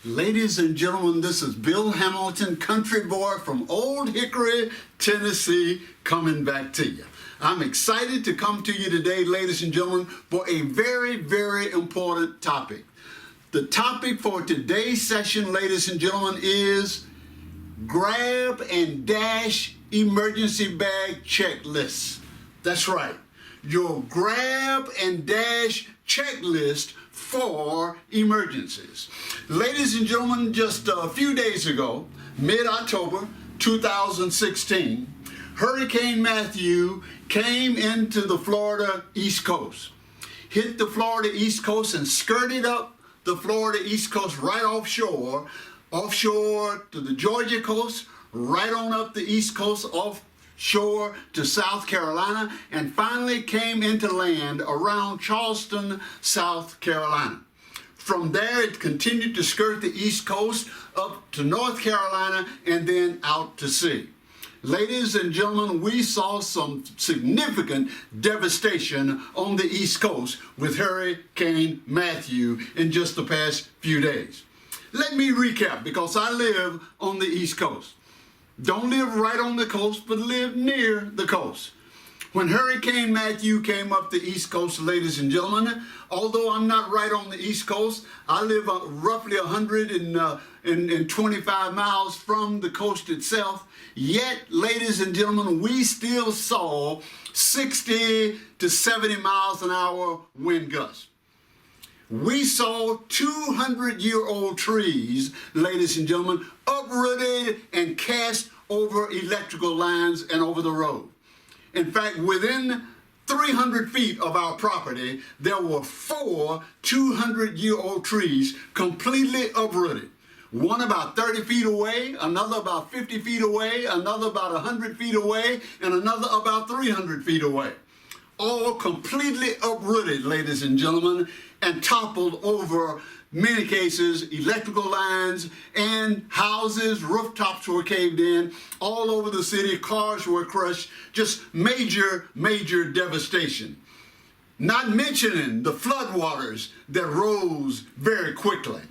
Ladies and gentlemen, this is Bill Hamilton, country boy from Old Hickory, Tennessee, coming back to you. I'm excited to come to you today, ladies and gentlemen, for a very, very important topic. The topic for today's session, ladies and gentlemen, is grab and dash emergency bag checklist. That's right, your grab and dash checklist for emergencies. Ladies and gentlemen, just a few days ago, mid-October 2016, Hurricane Matthew came into the Florida East Coast, hit the Florida East Coast and skirted up the Florida East Coast right offshore to the Georgia coast, right on up the East Coast, offshore to South Carolina, and finally came into land around Charleston, South Carolina. From there, it continued to skirt the East Coast up to North Carolina and then out to sea. Ladies and gentlemen, we saw some significant devastation on the East Coast with Hurricane Matthew in just the past few days. Let me recap, because I live on the East Coast. Don't live right on the coast, but live near the coast. When Hurricane Matthew came up the East Coast, ladies and gentlemen, although I'm not right on the East Coast, I live roughly 125 miles from the coast itself. Yet, ladies and gentlemen, we still saw 60 to 70 miles an hour wind gusts. We saw 200-year-old trees, ladies and gentlemen, uprooted and cast over electrical lines and over the road. In fact, within 300 feet of our property, there were 4 200-year-old trees completely uprooted. One about 30 feet away, another about 50 feet away, another about 100 feet away, and another about 300 feet away. All completely uprooted, ladies and gentlemen, and toppled over, many cases, electrical lines and houses. Rooftops were caved in all over the city. Cars were crushed. Just major, major devastation. Not mentioning the floodwaters that rose very quickly.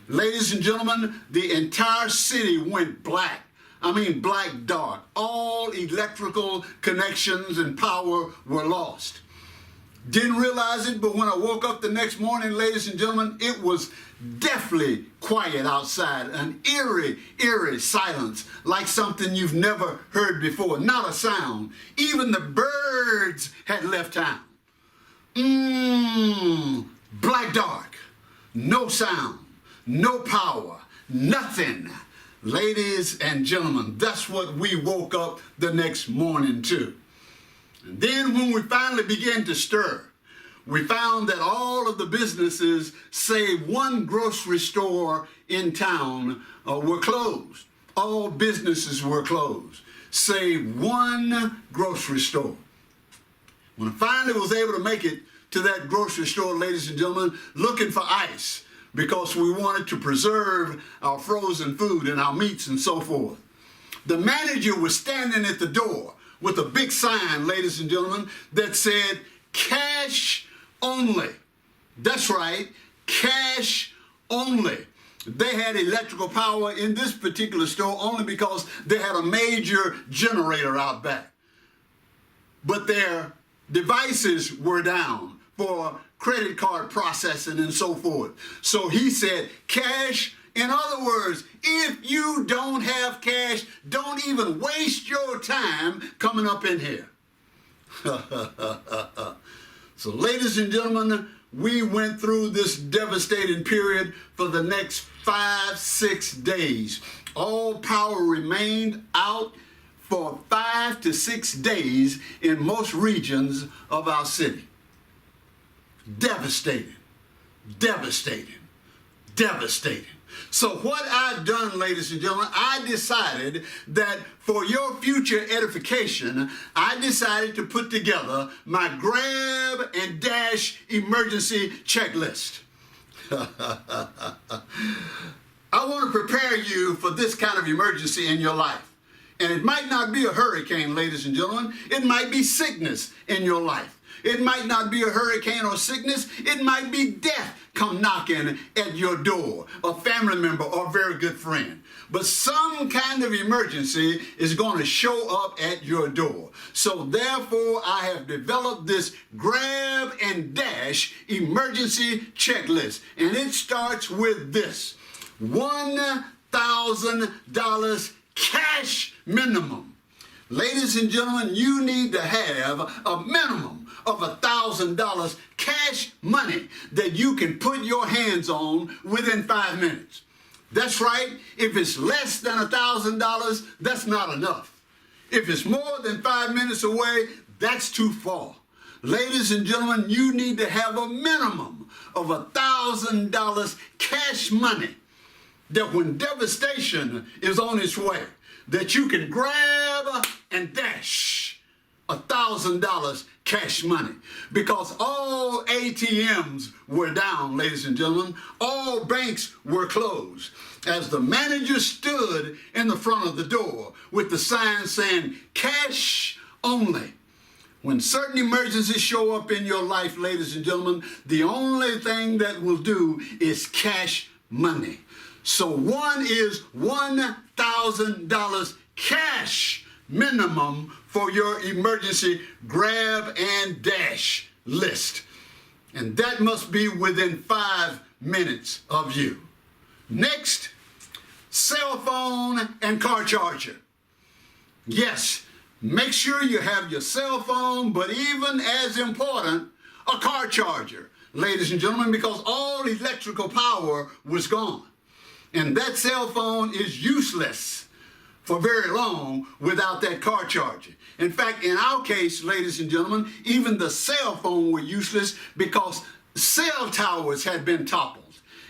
Ladies and gentlemen, the entire city went black. I mean black dark. All electrical connections and power were lost. Didn't realize it, but when I woke up the next morning, ladies and gentlemen, it was deathly quiet outside. An eerie, eerie silence, like something you've never heard before. Not a sound. Even the birds had left town. Black dark. No sound. No power. Nothing. Ladies and gentlemen, that's what we woke up the next morning to. And then when we finally began to stir, we found that all of the businesses, save one grocery store in town, were closed. All businesses were closed, save one grocery store. When I finally was able to make it to that grocery store, ladies and gentlemen, looking for ice, because we wanted to preserve our frozen food and our meats and so forth, the manager was standing at the door with a big sign, ladies and gentlemen, that said, cash only. That's right, cash only. They had electrical power in this particular store only because they had a major generator out back. But their devices were down for credit card processing and so forth. So he said, cash. In other words, if you don't have cash, don't even waste your time coming up in here. So ladies and gentlemen, we went through this devastating period for the next 5-6 days. All power remained out for 5 to 6 days in most regions of our city. Devastating, devastating, devastating. So what I've done, ladies and gentlemen, I decided that for your future edification, I decided to put together my grab and dash emergency checklist. I want to prepare you for this kind of emergency in your life. And it might not be a hurricane, ladies and gentlemen. It might be sickness in your life. It might not be a hurricane or sickness. It might be death come knocking at your door, a family member or a very good friend. But some kind of emergency is going to show up at your door. So therefore, I have developed this grab and dash emergency checklist. And it starts with this: $1,000 cash minimum. Ladies and gentlemen, you need to have a minimum of $1,000 cash money that you can put your hands on within 5 minutes. That's right. If it's less than $1,000, that's not enough. If it's more than 5 minutes away, that's too far. Ladies and gentlemen, you need to have a minimum of $1,000 cash money that when devastation is on its way, that you can grab and dash $1,000 cash money, because all ATMs were down, ladies and gentlemen. All banks were closed. As the manager stood in the front of the door with the sign saying, cash only. When certain emergencies show up in your life, ladies and gentlemen, the only thing that will do is cash money. So one is $1,000 cash minimum for your emergency grab and dash list. And that must be within 5 minutes of you. Next, cell phone and car charger. Yes, make sure you have your cell phone, but even as important, a car charger, ladies and gentlemen, because all electrical power was gone. And that cell phone is useless for very long without that car charger. In fact, in our case, ladies and gentlemen, even the cell phone were useless because cell towers had been toppled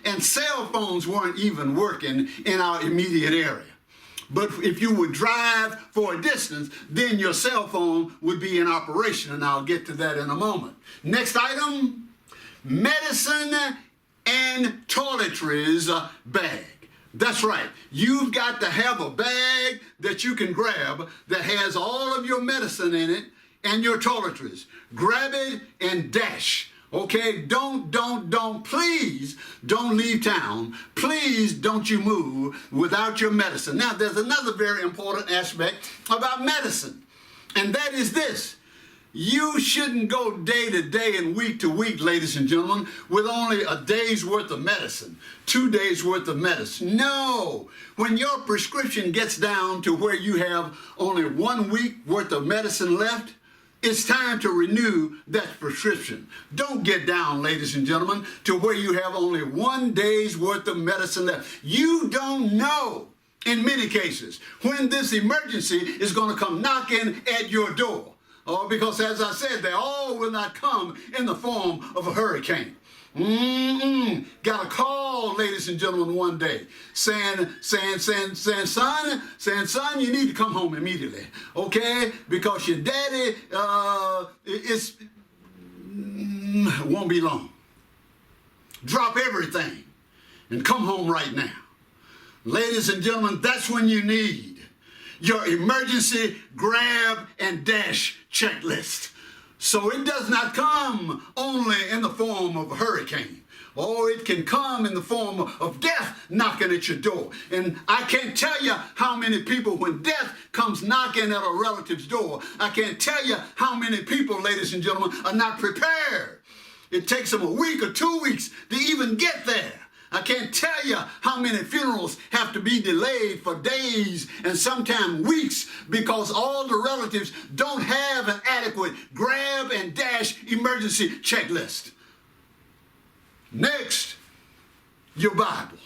and cell phones weren't even working in our immediate area. But if you would drive for a distance, then your cell phone would be in operation, and I'll get to that in a moment. Next item, medicine and toiletries bag. That's right. You've got to have a bag that you can grab that has all of your medicine in it and your toiletries. Grab it and dash. Okay? Please don't leave town. Please don't you move without your medicine. Now, there's another very important aspect about medicine, and that is this. You shouldn't go day to day and week to week, ladies and gentlemen, with only a day's worth of medicine, 2 days worth of medicine. No, when your prescription gets down to where you have only 1 week worth of medicine left, it's time to renew that prescription. Don't get down, ladies and gentlemen, to where you have only 1 day's worth of medicine left. You don't know, in many cases, when this emergency is going to come knocking at your door. Oh, because as I said, they all will not come in the form of a hurricane. Got a call, ladies and gentlemen, one day saying, son, you need to come home immediately, okay? Because your daddy won't be long. Drop everything and come home right now. Ladies and gentlemen, that's when you need your emergency grab and dash checklist. So it does not come only in the form of a hurricane. Oh, it can come in the form of death knocking at your door. And I can't tell you how many people, when death comes knocking at a relative's door, I can't tell you how many people, ladies and gentlemen, are not prepared. It takes them a week or 2 weeks to even get there. I can't tell you how many funerals have to be delayed for days and sometimes weeks because all the relatives don't have an adequate grab and dash emergency checklist. Next, your Bible.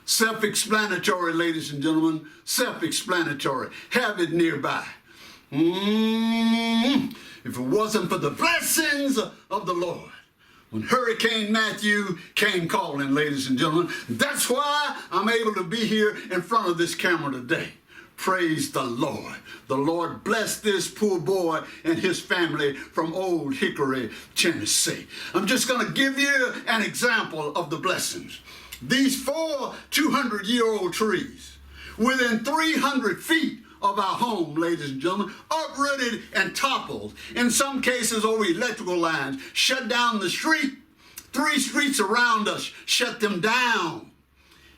Self-explanatory, ladies and gentlemen, self-explanatory. Have it nearby. If it wasn't for the blessings of the Lord, when Hurricane Matthew came calling, ladies and gentlemen, that's why I'm able to be here in front of this camera today. Praise the Lord. The Lord bless this poor boy and his family from Old Hickory, Tennessee. I'm just going to give you an example of the blessings. These 4 200-year-old trees within 300 feet of our home, ladies and gentlemen, uprooted and toppled. In some cases, over electrical lines, shut down the street. 3 streets around us shut them down.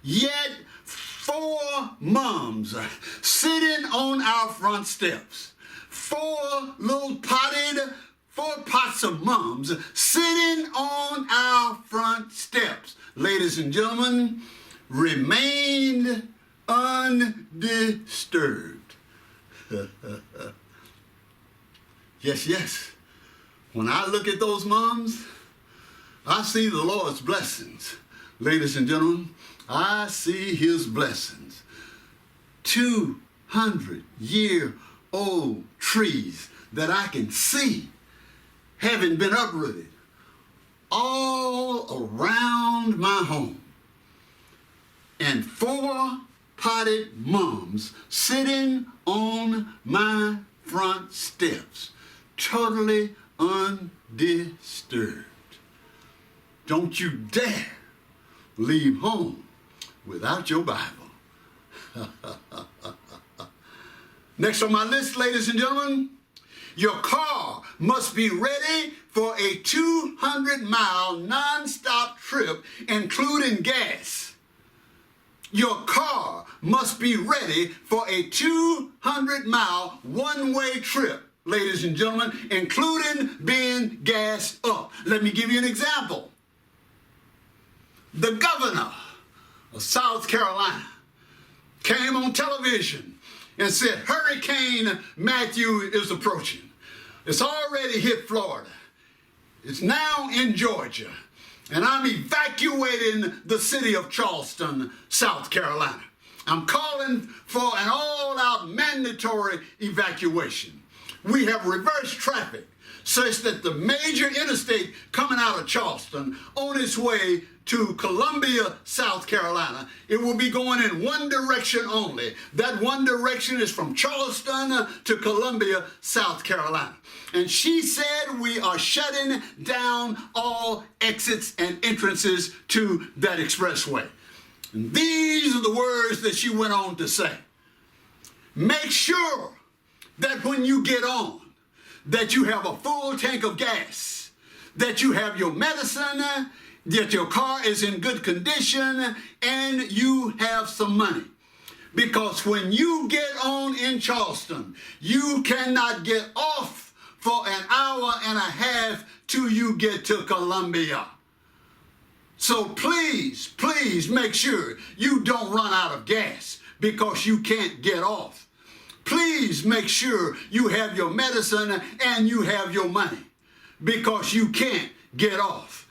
Yet 4 moms sitting on our front steps. 4 pots of mums sitting on our front steps, ladies and gentlemen, remained undisturbed. Yes. When I look at those moms, I see the Lord's blessings. Ladies and gentlemen, I see his blessings. 200-year-old trees that I can see having been uprooted all around my home. And 4 potted mums sitting on my front steps, totally undisturbed. Don't you dare leave home without your Bible. Next on my list, ladies and gentlemen, your car must be ready for a 200-mile non-stop trip, including gas. Your car must be ready for a 200-mile one-way trip, ladies and gentlemen, including being gassed up. Let me give you an example. The governor of South Carolina came on television and said, Hurricane Matthew is approaching. It's already hit Florida. It's now in Georgia. And I'm evacuating the city of Charleston, South Carolina. I'm calling for an all-out mandatory evacuation. We have reversed traffic such that the major interstate coming out of Charleston on its way to Columbia, South Carolina, it will be going in one direction only. That one direction is from Charleston to Columbia, South Carolina. And she said we are shutting down all exits and entrances to that expressway. And these are the words that she went on to say. Make sure that when you get on, that you have a full tank of gas, that you have your medicine, that your car is in good condition, and you have some money. Because when you get on in Charleston, you cannot get off for an hour and a half till you get to Columbia. So please make sure you don't run out of gas because you can't get off. Please make sure you have your medicine and you have your money because you can't get off.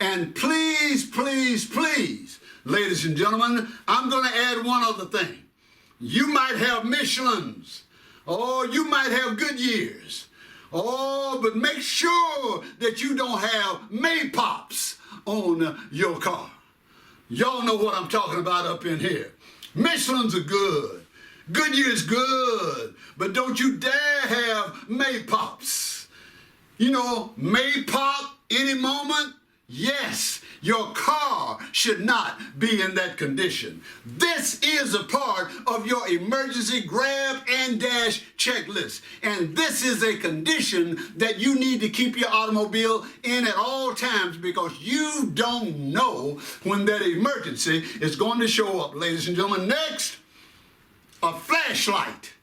And please, ladies and gentlemen, I'm going to add one other thing. You might have Michelins, or you might have Goodyears, but make sure that you don't have Maypops on your car. Y'all know what I'm talking about up in here. Michelins are good. Goodyear's good, but don't you dare have Maypops. You know, Maypop any moment. Yes, your car should not be in that condition. This is a part of your emergency grab and dash checklist. And this is a condition that you need to keep your automobile in at all times because you don't know when that emergency is going to show up, ladies and gentlemen. Next, a flashlight.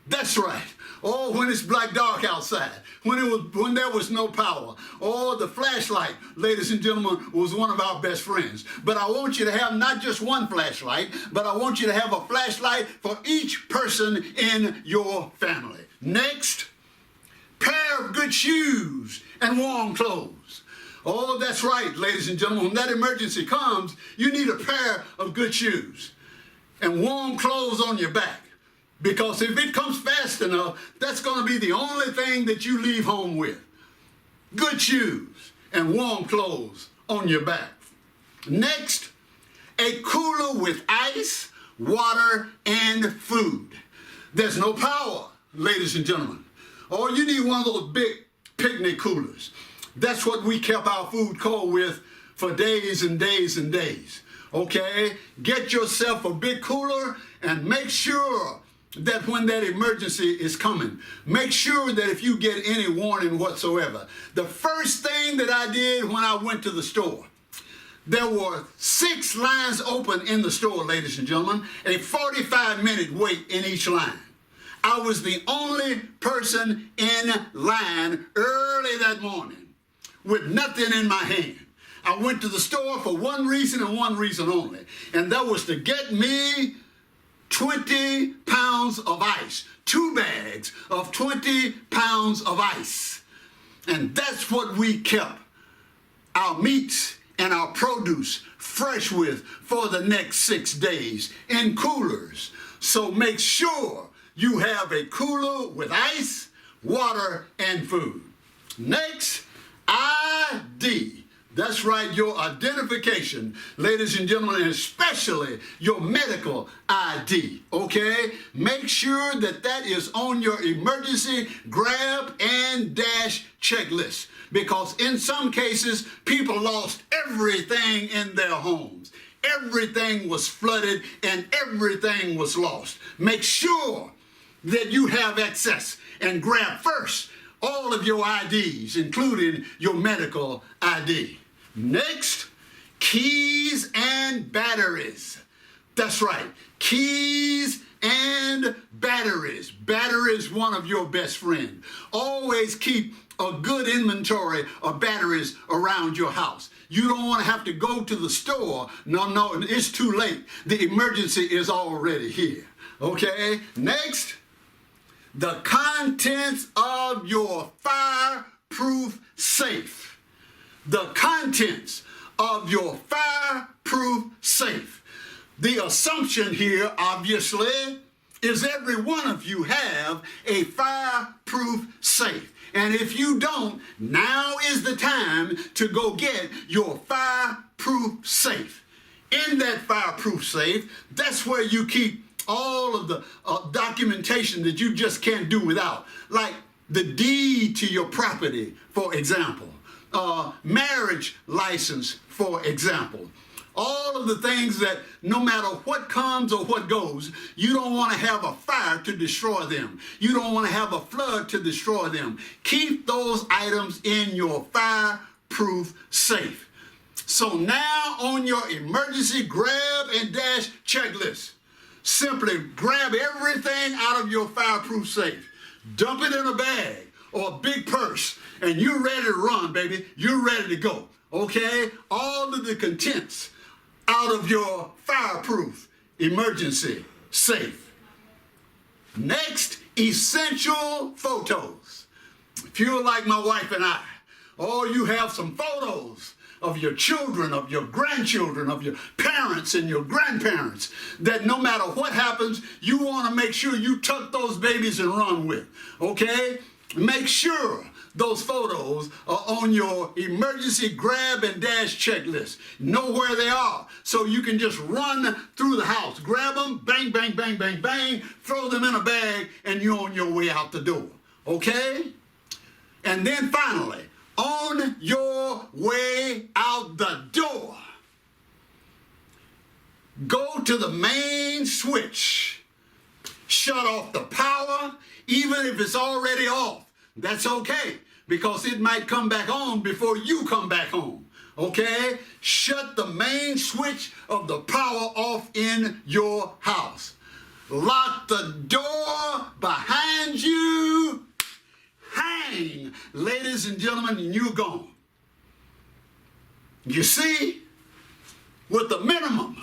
That's right. Oh, when it's black dark outside, when there was no power. Oh, the flashlight, ladies and gentlemen, was one of our best friends. But I want you to have not just one flashlight, but I want you to have a flashlight for each person in your family. Next, pair of good shoes and warm clothes. Oh, that's right, ladies and gentlemen. When that emergency comes, you need a pair of good shoes and warm clothes on your back. Because if it comes fast enough, that's going to be the only thing that you leave home with. Good shoes and warm clothes on your back. Next, a cooler with ice, water, and food. There's no power, ladies and gentlemen. Or you need one of those big picnic coolers. That's what we kept our food cold with for days and days and days. Okay? Get yourself a big cooler and make sure that when that emergency is coming, make sure that if you get any warning whatsoever, the first thing that I did when I went to the store, there were 6 lines open in the store, ladies and gentlemen, a 45-minute wait in each line. I was the only person in line early that morning with nothing in my hand. I went to the store for one reason and one reason only, and that was to get me 20 pounds of ice, 2 bags of 20 pounds of ice. And that's what we kept our meats and our produce fresh with for the next 6 days in coolers. So make sure you have a cooler with ice, water, and food. Next, ID. That's right, your identification, ladies and gentlemen, and especially your medical ID, okay? Make sure that that is on your emergency grab and dash checklist, because in some cases, people lost everything in their homes. Everything was flooded and everything was lost. Make sure that you have access and grab first all of your IDs, including your medical ID. Next, keys and batteries. That's right, keys and batteries. Batteries, one of your best friends. Always keep a good inventory of batteries around your house. You don't want to have to go to the store. No, it's too late. The emergency is already here. Okay, next, the contents of your fireproof safe. The contents of your fireproof safe. The assumption here, obviously, is every one of you have a fireproof safe. And if you don't, now is the time to go get your fireproof safe. In that fireproof safe, that's where you keep all of the documentation that you just can't do without, like the deed to your property, for example. Marriage license, for example. All of the things that no matter what comes or what goes, you don't want to have a fire to destroy them. You don't want to have a flood to destroy them. Keep those items in your fireproof safe. So now on your emergency grab and dash checklist, simply grab everything out of your fireproof safe, dump it in a bag or a big purse, and you're ready to run, baby. You're ready to go, okay? All of the contents out of your fireproof emergency safe. Next, essential photos. If you're like my wife and I, or you have some photos of your children, of your grandchildren, of your parents and your grandparents, that no matter what happens, you want to make sure you tuck those babies and run with, okay? Make sure those photos are on your emergency grab and dash checklist. Know where they are so you can just run through the house. Grab them, bang, bang, bang, bang, bang, throw them in a bag, and you're on your way out the door, okay? And then finally, on your way out the door, go to the main switch. Shut off the power, even if it's already off. That's okay, because it might come back on before you come back home, okay? Shut the main switch of the power off in your house. Lock the door behind you. Hang, ladies and gentlemen, and you're gone. You see, with a minimum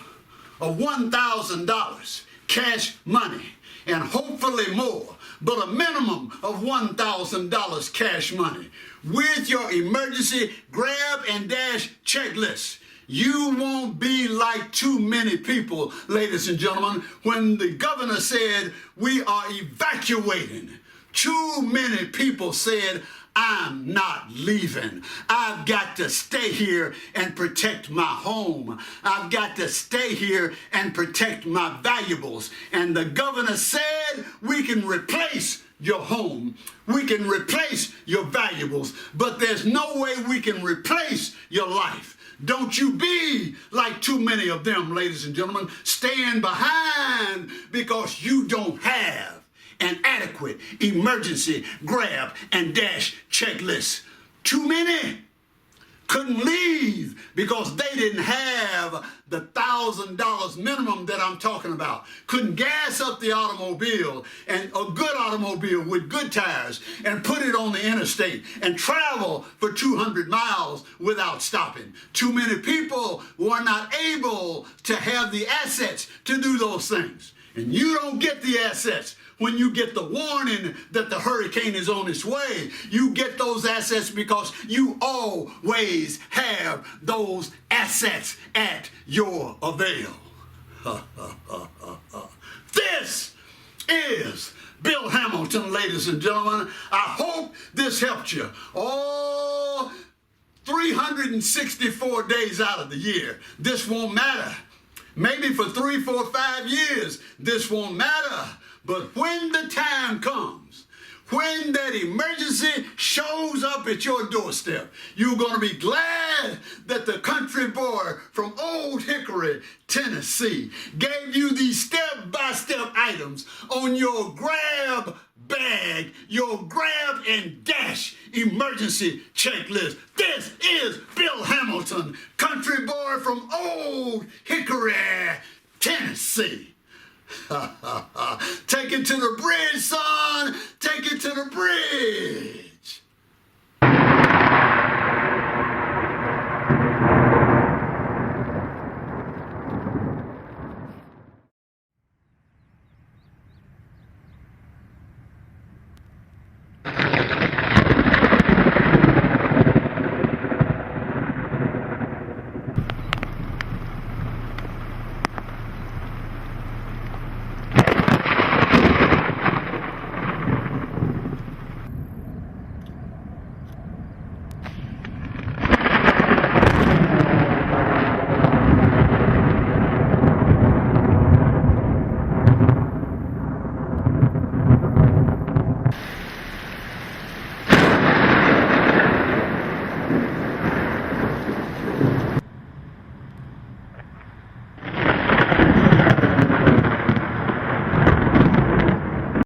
of $1,000 cash money, and hopefully more, but a minimum of $1,000 cash money, with your emergency grab and dash checklist, you won't be like too many people, ladies and gentlemen, when the governor said we are evacuating. Too many people said, I'm not leaving. I've got to stay here and protect my home. I've got to stay here and protect my valuables. And the governor said, we can replace your home. We can replace your valuables, but there's no way we can replace your life. Don't you be like too many of them, ladies and gentlemen, staying behind because you don't have an adequate emergency grab and dash checklist. Too many couldn't leave because they didn't have the $1,000 minimum that I'm talking about. Couldn't gas up the automobile, and a good automobile with good tires, and put it on the interstate and travel for 200 miles without stopping. Too many people were not able to have the assets to do those things. And you don't get the assets when you get the warning that the hurricane is on its way. You get those assets because you always have those assets at your avail. This is Bill Hamilton, ladies and gentlemen. I hope this helped you. 364 days out of the year, this won't matter. Maybe for 3, 4, 5 years, this won't matter. But when the time comes, when that emergency shows up at your doorstep, you're going to be glad that the country boy from Old Hickory, Tennessee, gave you these step-by-step items on your grab bag, your grab and dash emergency checklist. This is Bill Hamilton, country boy from Old Hickory, Tennessee. Take it to the bridge, son. Take it to the bridge.